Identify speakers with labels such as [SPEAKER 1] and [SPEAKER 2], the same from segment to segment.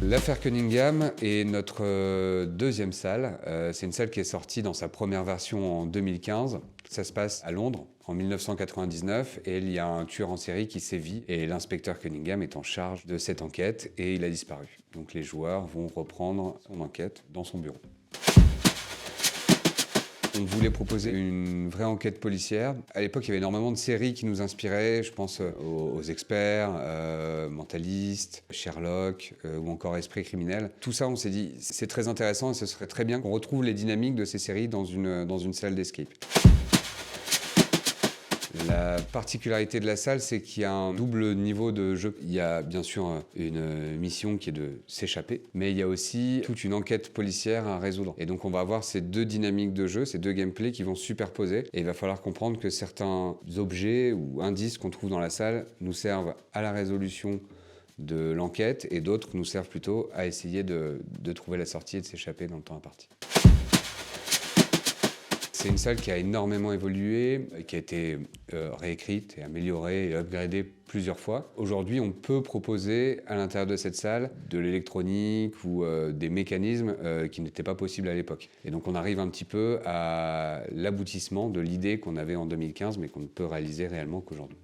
[SPEAKER 1] L'affaire Cunningham est notre deuxième salle. C'est une salle qui est sortie dans sa première version en 2015. Ça se passe à Londres en 1999 et il y a un tueur en série qui sévit et l'inspecteur Cunningham est en charge de cette enquête et il a disparu. Donc les joueurs vont reprendre son enquête dans son bureau. On voulait proposer une vraie enquête policière. À l'époque, il y avait énormément de séries qui nous inspiraient. Je pense aux Experts, Mentalist, Sherlock ou encore Esprit criminel. Tout ça, on s'est dit, c'est très intéressant et ce serait très bien qu'on retrouve les dynamiques de ces séries dans une salle d'escape. La particularité de la salle, c'est qu'il y a un double niveau de jeu. Il y a bien sûr une mission qui est de s'échapper, mais il y a aussi toute une enquête policière à résoudre. Et donc on va avoir ces deux dynamiques de jeu, ces deux gameplays qui vont se superposer. Et il va falloir comprendre que certains objets ou indices qu'on trouve dans la salle nous servent à la résolution de l'enquête et d'autres nous servent plutôt à essayer de trouver la sortie et de s'échapper dans le temps imparti. C'est une salle qui a énormément évolué, qui a été réécrite et améliorée et upgradée plusieurs fois. Aujourd'hui, on peut proposer à l'intérieur de cette salle de l'électronique ou des mécanismes qui n'étaient pas possibles à l'époque. Et donc on arrive un petit peu à l'aboutissement de l'idée qu'on avait en 2015 mais qu'on ne peut réaliser réellement qu'aujourd'hui.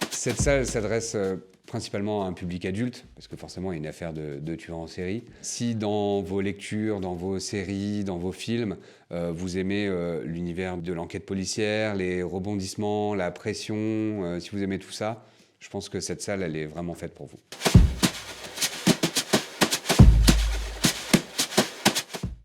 [SPEAKER 1] Cette salle s'adresse principalement à un public adulte, parce que forcément il y a une affaire de tueur en série. Si dans vos lectures, dans vos séries, dans vos films, vous aimez l'univers de l'enquête policière, les rebondissements, la pression, si vous aimez tout ça, je pense que cette salle elle est vraiment faite pour vous.